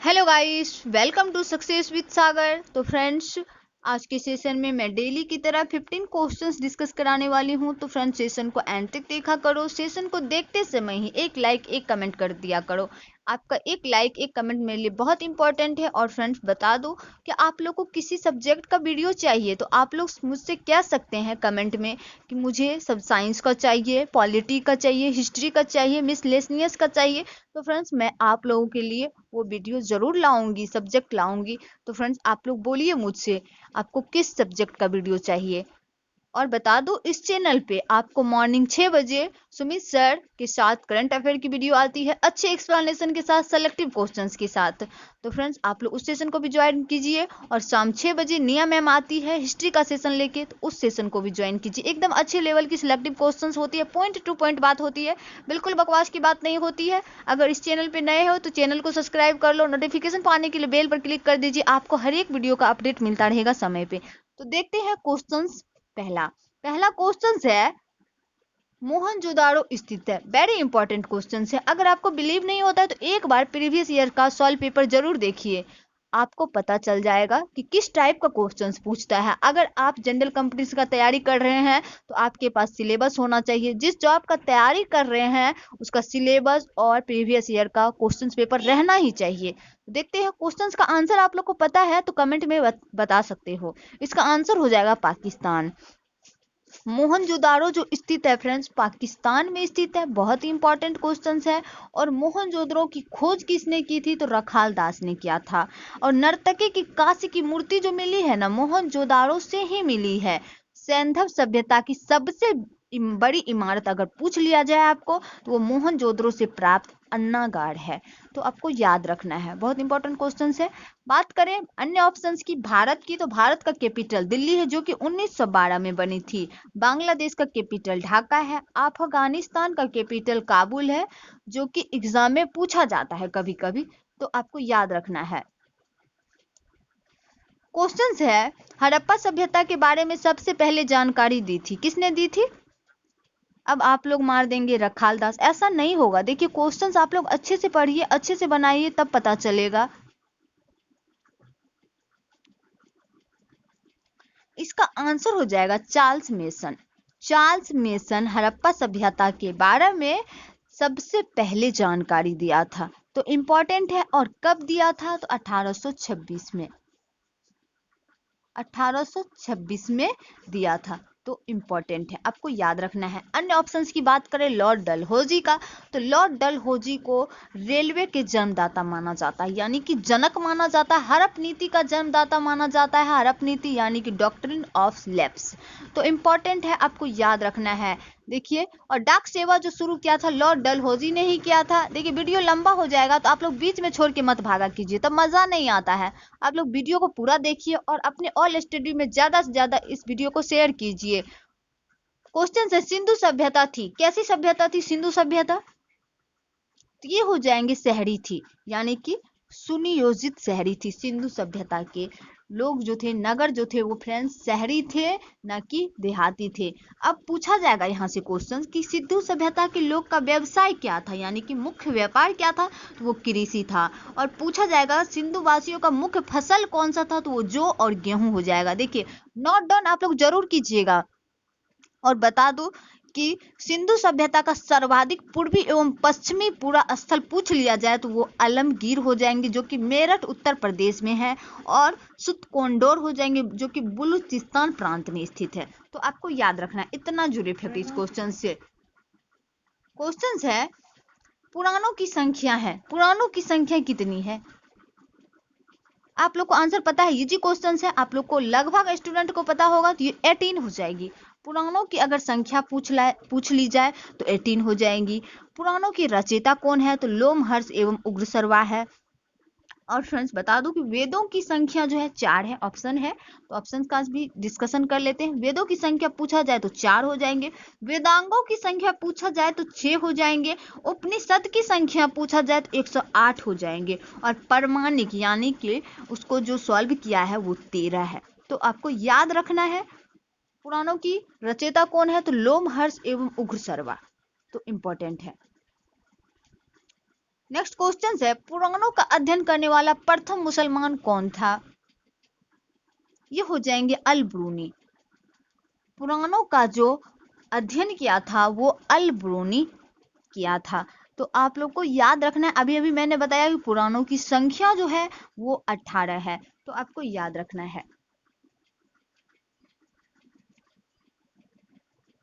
Hello guys, welcome to success with Sagar. तो friends, आज के सेशन में मैं डेली की तरह 15 क्वेश्चंस डिस्कस कराने वाली हूं। तो फ्रेंड्स, सेशन को एंड तक देखा करो। सेशन को देखते समय ही एक लाइक एक कमेंट कर दिया करो। आपका एक लाइक एक कमेंट मेरे लिए बहुत इंपॉर्टेंट है। और फ्रेंड्स, बता दो कि आप लोग को किसी सब्जेक्ट का वीडियो चाहिए तो आप लोग मुझसे कह सकते हैं कमेंट में कि मुझे सब साइंस का चाहिए, पॉलिटी का चाहिए, हिस्ट्री का चाहिए, मिसलेनियस का चाहिए। तो फ्रेंड्स, मैं आप लोगों के लिए वो वीडियो जरूर लाऊंगी, सब्जेक्ट लाऊंगी। तो फ्रेंड्स, आप लोग बोलिए मुझसे आपको किस सब्जेक्ट का वीडियो चाहिए। और बता दो, इस चैनल पे आपको मॉर्निंग 6 बजे सुमित सर के साथ करंट अफेयर की वीडियो आती है, अच्छे एक्सप्लेनेशन के साथ, सेलेक्टिव क्वेश्चंस के साथ। तो फ्रेंड्स, आप लोग उस सेशन को भी ज्वाइन कीजिए। और शाम 6 बजे निया मैम आती है हिस्ट्री का सेशन लेके, तो उस सेशन को भी ज्वाइन कीजिए। एकदम अच्छे लेवल की सिलेक्टिव क्वेश्चंस होती है, पॉइंट टू पॉइंट बात होती है, बिल्कुल बकवास की बात नहीं होती है। अगर इस चैनल पे नए हो तो चैनल को सब्सक्राइब कर लो, नोटिफिकेशन पाने के लिए बेल पर क्लिक कर दीजिए, आपको हर एक वीडियो का अपडेट मिलता रहेगा समय पे। तो देखते हैं क्वेश्चंस। पहला पहला क्वेश्चन है, मोहनजोदाड़ो स्थित है। वेरी इंपॉर्टेंट क्वेश्चन है। अगर आपको बिलीव नहीं होता है तो एक बार प्रीवियस ईयर का सॉल्व पेपर जरूर देखिए, आपको पता चल जाएगा कि किस टाइप का क्वेश्चन पूछता है। अगर आप जनरल कंपटीशन का तैयारी कर रहे हैं तो आपके पास सिलेबस होना चाहिए। जिस जॉब का तैयारी कर रहे हैं उसका सिलेबस और प्रीवियस ईयर का क्वेश्चन पेपर रहना ही चाहिए। देखते हैं क्वेश्चंस का आंसर आप लोग को पता है तो कमेंट में बता सकते हो। इसका आंसर हो जाएगा पाकिस्तान। मोहनजोदाड़ो जो स्थित है फ्रेंड्स, पाकिस्तान में स्थित है। बहुत ही इंपॉर्टेंट क्वेश्चन है। और मोहनजोदड़ो की खोज किसने की थी? तो रखाल दास ने किया था। और नर्तकी की कांस्य की मूर्ति जो मिली है ना, मोहनजोदाड़ो से ही मिली है। सैंधव सभ्यता की सबसे बड़ी इमारत अगर पूछ लिया जाए आपको तो वो मोहनजोदड़ो से प्राप्त अन्नागार है। तो आपको याद रखना है, बहुत इंपॉर्टेंट क्वेश्चन है। बात करें अन्य ऑप्शंस की, भारत की, तो भारत का कैपिटल दिल्ली है जो कि 1912 में बनी थी। बांग्लादेश का कैपिटल ढाका है। अफगानिस्तान का कैपिटल काबुल है, जो कि एग्जाम में पूछा जाता है कभी कभी, तो आपको याद रखना है। क्वेश्चन है, हड़प्पा सभ्यता के बारे में सबसे पहले जानकारी दी थी, किसने दी थी? अब आप लोग मार देंगे रखाल दास, ऐसा नहीं होगा। देखिए, क्वेश्चंस आप लोग अच्छे से पढ़िए, अच्छे से बनाइए, तब पता चलेगा। इसका आंसर हो जाएगा Charles mason. Charles mason Harappa सभ्यता के बारे में सबसे पहले जानकारी दिया था। तो इंपॉर्टेंट है। और कब दिया था? तो 1826 में, 1826 में दिया था। तो इंपॉर्टेंट है, आपको याद रखना है। अन्य ऑप्शंस की बात करें लॉर्ड डलहौजी का, तो लॉर्ड डलहौजी को रेलवे के जन्मदाता माना जाता है, यानी कि जनक माना जाता है। हड़प नीति का जन्मदाता माना जाता है। हड़प नीति यानी कि डॉक्ट्रिन ऑफ लैप्स। तो इंपॉर्टेंट है, आपको याद रखना है। देखिए, और डाक सेवा जो शुरू किया था लॉर्ड डलहौजी ने ही किया था। देखिए, वीडियो लंबा हो जाएगा तो आप लोग बीच में छोड़ के मत भागा कीजिए, तब मजा नहीं आता है। आप लोग वीडियो को पूरा देखिए और अपने ऑल स्टडी में ज्यादा से ज्यादा इस वीडियो को शेयर कीजिए। क्वेश्चन है, सिंधु सभ्यता थी, कैसी सभ्यता थी सिंधु सभ्यता? तो ये हो जाएंगे शहरी थी, यानी कि सुनियोजित शहरी थी। सिंधु सभ्यता के लोग जो थे, नगर जो थे, वो फ्रेंड्स शहरी थे, न कि देहाती थे। अब पूछा जाएगा यहाँ से क्वेश्चन कि सिंधु सभ्यता के लोग का व्यवसाय क्या था, यानी कि मुख्य व्यापार क्या था? तो वो कृषि था। और पूछा जाएगा सिंधु वासियों का मुख्य फसल कौन सा था? तो वो जौ और गेहूं हो जाएगा। देखिए, नोट डाउन आप लोग जरूर कीजिएगा। और बता दूं कि सिंधु सभ्यता का सर्वाधिक पूर्वी एवं पश्चिमी पूरा स्थल पूछ लिया जाए तो वो आलमगीर हो जाएंगे, जो कि मेरठ उत्तर प्रदेश में है। और सुतकोंडोर हो जाएंगे, जो कि बलूचिस्तान प्रांत में स्थित है। तो आपको याद रखना है, इतना जुड़े फटे इस क्वेश्चन से। क्वेश्चन है, पुराणों की संख्या है, पुराणों की संख्या कितनी है? आप लोग को आंसर पता है, ये जी क्वेश्चन है, आप लोग को लगभग स्टूडेंट को पता होगा। तो ये 18 हो जाएगी। पुराणों की अगर संख्या पूछ ली जाए तो 18 हो जाएंगी। पुराणों की रचयिता कौन है? तो लोमहर्ष एवं उग्रसर्वा है। और फ्रेंड्स, बता दूं कि वेदों की संख्या जो है 4 है। ऑप्शन है तो ऑप्शन का भी डिस्कशन कर लेते हैं। वेदों की संख्या पूछा जाए तो 4 हो जाएंगे। वेदांगों की संख्या पूछा जाए तो 6 हो जाएंगे। उपनिषद की संख्या पूछा जाए तो 108 हो जाएंगे। और परमाणिक यानी कि उसको जो सॉल्व किया है वो 13 है। तो आपको याद रखना है, पुराणों की रचयिता कौन है? तो लोमहर्ष एवं उग्रसर्वा। तो इंपॉर्टेंट है। नेक्स्ट क्वेश्चन है, पुराणों का अध्ययन करने वाला प्रथम मुसलमान कौन था? ये हो जाएंगे अल ब्रूनी। पुराणों का जो अध्ययन किया था वो अल ब्रूनी किया था। तो आप लोग को याद रखना है, अभी अभी मैंने बताया कि पुराणों की संख्या जो है वो 18 है, तो आपको याद रखना है।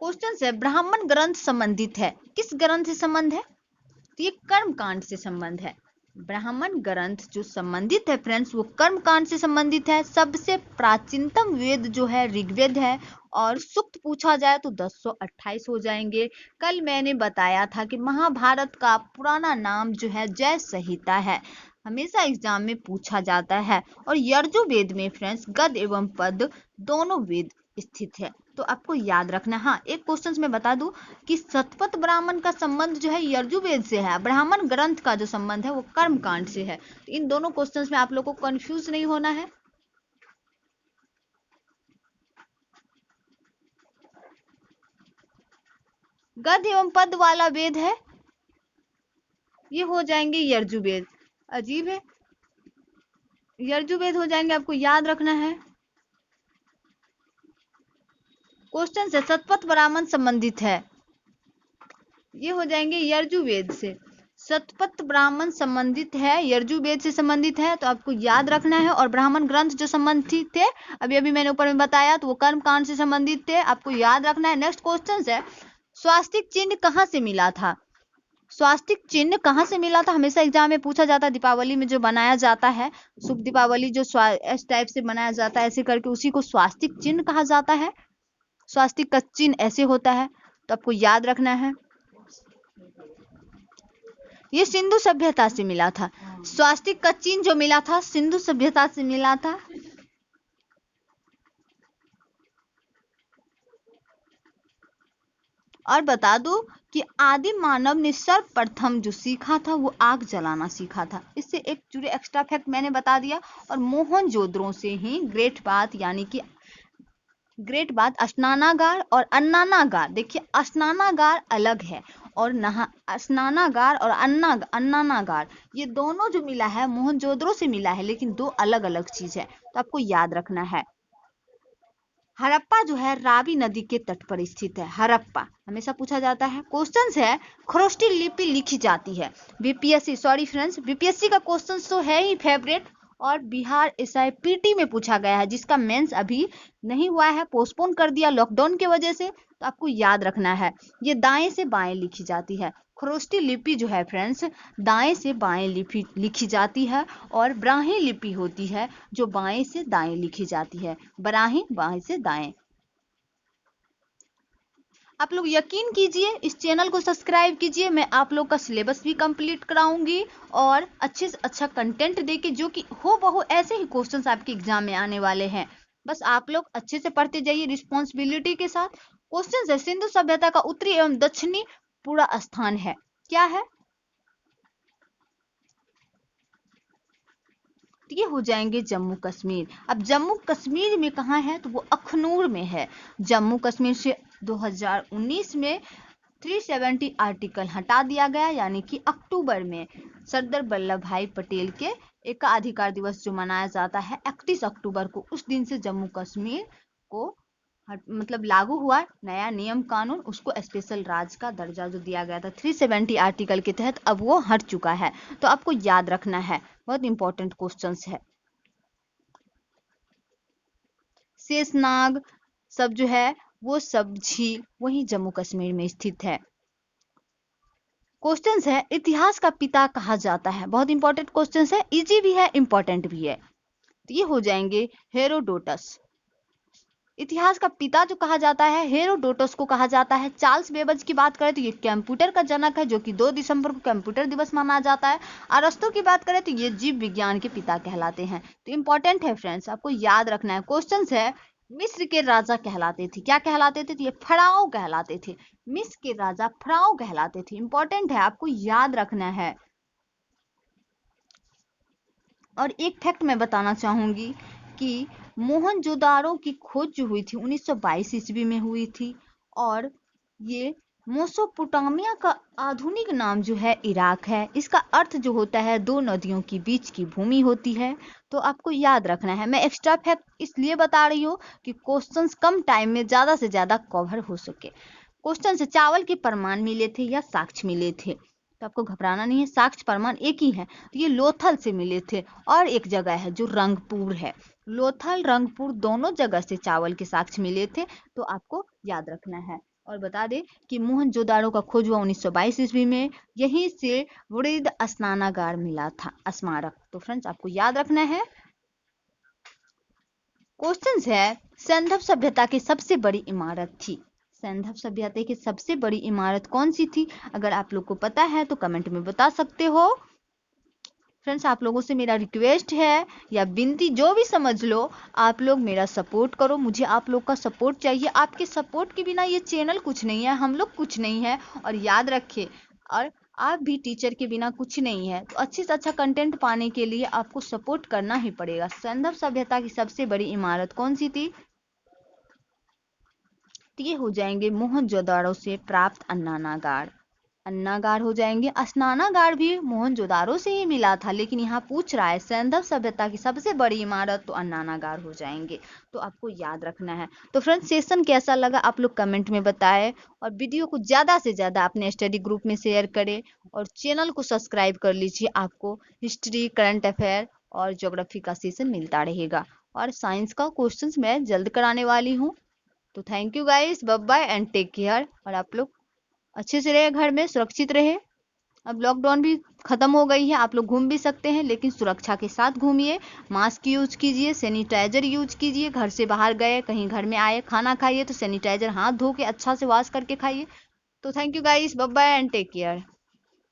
क्वेश्चन है, ब्राह्मण ग्रंथ संबंधित है, किस ग्रंथ से संबंध है? तो ये कर्म कांड से संबंध है। ब्राह्मण ग्रंथ जो संबंधित है फ्रेंड्स वो कर्म कांड से संबंधित है। सबसे प्राचीनतम वेद जो है ऋग्वेद है, और सूक्त पूछा जाए तो 1028 हो जाएंगे। कल मैंने बताया था कि महाभारत का पुराना नाम जो है जय संहिता है, हमेशा एग्जाम में पूछा जाता है। और यजुर्वेद में फ्रेंड्स गद एवं पद दोनों वेद स्थित है, तो आपको याद रखना। हाँ, एक क्वेश्चन मैं बता दूं कि शतपथ ब्राह्मण का संबंध जो है यजुर्वेद से है, ब्राह्मण ग्रंथ का जो संबंध है वो कर्म कांड से है। तो इन दोनों क्वेश्चंस में आप लोग को कंफ्यूज नहीं होना है। गद एवं पद वाला वेद है, ये हो जाएंगे यजुर्वेद। अजीब है, यजुर्वेद हो जाएंगे, आपको याद रखना है। क्वेश्चन से शतपथ ब्राह्मण संबंधित है, ये हो जाएंगे यजुर्वेद से। शतपथ ब्राह्मण संबंधित है, यजुर्वेद से संबंधित है, तो आपको याद रखना है। और ब्राह्मण ग्रंथ जो संबंधित थे, अभी अभी मैंने ऊपर में बताया, तो वो कर्म कांड से संबंधित थे, आपको याद रखना है। नेक्स्ट क्वेश्चन है, स्वास्तिक चिन्ह कहाँ से मिला था? स्वास्तिक चिन्ह कहाँ से मिला था, हमेशा एग्जाम में पूछा जाता है। दीपावली में जो बनाया जाता है, शुभ दीपावली जो इस टाइप से बनाया जाता है ऐसे करके, उसी को स्वास्तिक चिन्ह कहा जाता है। स्वास्तिक का चिन्ह ऐसे होता है, तो आपको याद रखना है। ये सिंधु सभ्यता से मिला था। स्वास्तिक का चिन्ह जो मिला था सिंधु सभ्यता से मिला था। और बता दूं कि आदि मानव ने सर्वप्रथम जो सीखा था वो आग जलाना सीखा था। इससे एक जुड़े एक्स्ट्रा फैक्ट मैंने बता दिया। और मोहनजोदड़ो से ही ग्रेट बात, यानी कि ग्रेट बात स्नानागार और अन्नानागार, देखिए स्नानागार अलग है और नहा स्नानागार और अन्नानागार ये दोनों जो मिला है मोहनजोदड़ो से मिला है, लेकिन दो अलग अलग चीज है, तो आपको याद रखना है। हड़प्पा जो है रावी नदी के तट पर स्थित है। हड़प्पा हमेशा पूछा जाता है। क्वेश्चन है, खरोष्टी लिपि लिखी जाती है। बीपीएससी, सॉरी फ्रेंड्स, बीपीएससी का क्वेश्चन तो है ही फेवरेट, और बिहार एसआईपीटी में पूछा गया है, जिसका मेंस अभी नहीं हुआ है, पोस्टपोन कर दिया लॉकडाउन की वजह से। तो आपको याद रखना है, ये दाएं से बाएं लिखी जाती है। खरोष्टी लिपि जो है फ्रेंड्स दाएं से बाएं लिखी जाती है, और ब्राह्मी लिपि होती है जो बाएं से दाएं लिखी जाती है। ब्राह्मी बाएं से दाएं। आप लोग यकीन कीजिए, इस चैनल को सब्सक्राइब कीजिए, मैं आप लोग का सिलेबस भी कंप्लीट कराऊंगी, और अच्छे से अच्छा कंटेंट देके, जो कि हो बहु ऐसे ही क्वेश्चंस आपके एग्जाम में आने वाले हैं। बस आप लोग अच्छे से पढ़ते जाइए रिस्पॉन्सिबिलिटी के साथ। क्वेश्चन है, सिंधु सभ्यता का उत्तरी एवं दक्षिणी पूरा स्थान है, क्या है? ये हो जाएंगे जम्मू कश्मीर। अब जम्मू कश्मीर में कहाँ है, तो वो अखनूर में है। जम्मू कश्मीर से 2019 में 370 आर्टिकल हटा दिया गया, यानी कि अक्टूबर में सरदार वल्लभ भाई पटेल के एकाधिकार दिवस जो मनाया जाता है 31 अक्टूबर को, उस दिन से जम्मू कश्मीर को मतलब लागू हुआ नया नियम कानून, उसको स्पेशल राज्य का दर्जा जो दिया गया था 370 आर्टिकल के तहत, अब वो हट चुका है। तो आपको याद रखना है, बहुत इंपॉर्टेंट क्वेश्चंस है। शेषनाग सब जो है वो सब झील वही जम्मू कश्मीर में स्थित है। क्वेश्चन है, इतिहास का पिता कहा जाता है, बहुत इंपॉर्टेंट क्वेश्चन है, इजी भी है इंपॉर्टेंट भी है। तो ये हो जाएंगे हेरोडोटस। इतिहास का पिता जो कहा जाता है हेरोडोटस को कहा जाता है। चार्ल्स बेबज की बात करें तो ये कंप्यूटर का जनक है, जो कि 2 दिसंबर को कंप्यूटर दिवस मनाया जाता है। अरस्तु की बात करें तो ये जीव विज्ञान के पिता कहलाते हैं। तो इंपॉर्टेंट है फ्रेंड्स, आपको याद रखना है। क्वेश्चन है, मिस्र के राजा कहलाते थे, क्या कहलाते थे? तो ये फराओ कहलाते थे। मिस्र के राजा फराओ कहलाते थे, इंपॉर्टेंट है, आपको याद रखना है। और एक फैक्ट मैं बताना चाहूंगी कि मोहनजोदाड़ो की खोज जो हुई थी 1922 ईस्वी में हुई थी, और ये मेसोपोटामिया का आधुनिक नाम जो है इराक है। इसका अर्थ जो होता है दो नदियों के बीच की भूमि होती है। तो आपको याद रखना है। मैं एक्स्ट्रा फैक्ट इसलिए बता रही हूँ कि क्वेश्चंस कम टाइम में ज़्यादा से ज़्यादा कवर हो सके। क्वेश्चन से चावल के प्रमाण मिले थे या साक्ष्य मिले थे, तो आपको घबराना नहीं है, साक्ष्य प्रमाण एक ही है। तो ये लोथल से मिले थे और एक जगह है जो रंगपुर है। लोथल रंगपुर दोनों जगह से चावल के साक्ष्य मिले थे, तो आपको याद रखना है। और बता दें कि मोहनजोदाड़ो का खोज हुआ 1922 ईस्वी में। यहीं से वृद्ध स्नानागार मिला था, स्मारक। तो फ्रेंड्स आपको याद रखना है। क्वेश्चन है, सैंधव सभ्यता की सबसे बड़ी इमारत थी। सैंधव सभ्यता की सबसे बड़ी इमारत कौन सी थी? अगर आप लोग को पता है तो कमेंट में बता सकते हो। फ्रेंड्स आप लोगों से मेरा रिक्वेस्ट है या विनती, जो भी समझ लो, आप लोग मेरा सपोर्ट करो। मुझे आप लोग का सपोर्ट चाहिए। आपके सपोर्ट के बिना ये चैनल कुछ नहीं है, हम लोग कुछ नहीं है। और याद रखिए, और आप भी टीचर के बिना कुछ नहीं है। तो अच्छे से अच्छा कंटेंट पाने के लिए आपको सपोर्ट करना ही पड़ेगा। सैंधव सभ्यता की सबसे बड़ी इमारत कौन सी थी? तो ये हो जाएंगे मोहनजोदाड़ो से प्राप्त अन्नागार। अन्नागार हो जाएंगे। स्नानागार भी मोहनजोदाड़ो से ही मिला था, लेकिन यहाँ पूछ रहा है सैंधव सभ्यता की सबसे बड़ी इमारत, तो अन्नागार हो जाएंगे। तो आपको याद रखना है। तो फ्रेंड्स सेशन कैसा लगा आप लोग कमेंट में बताएं, और वीडियो को ज़्यादा से ज़्यादा अपने स्टडी ग्रुप में शेयर करें, और चैनल को सब्सक्राइब कर लीजिए। आपको हिस्ट्री, करंट अफेयर और ज्योग्राफी का सेशन मिलता रहेगा, और साइंस का क्वेश्चन मैं जल्द कराने वाली हूँ। तो thank you guys, bye bye and take care. और आप लोग अच्छे से रहे, घर में सुरक्षित रहे। अब लॉकडाउन भी खत्म हो गई है, आप लोग घूम भी सकते हैं, लेकिन सुरक्षा के साथ घूमिए। मास्क यूज कीजिए, सैनिटाइजर यूज कीजिए। घर से बाहर गए, कहीं घर में आए, खाना खाइए तो सैनिटाइजर हाथ धो के अच्छा से वॉश करके खाइए। तो thank you guys, bye bye and take care.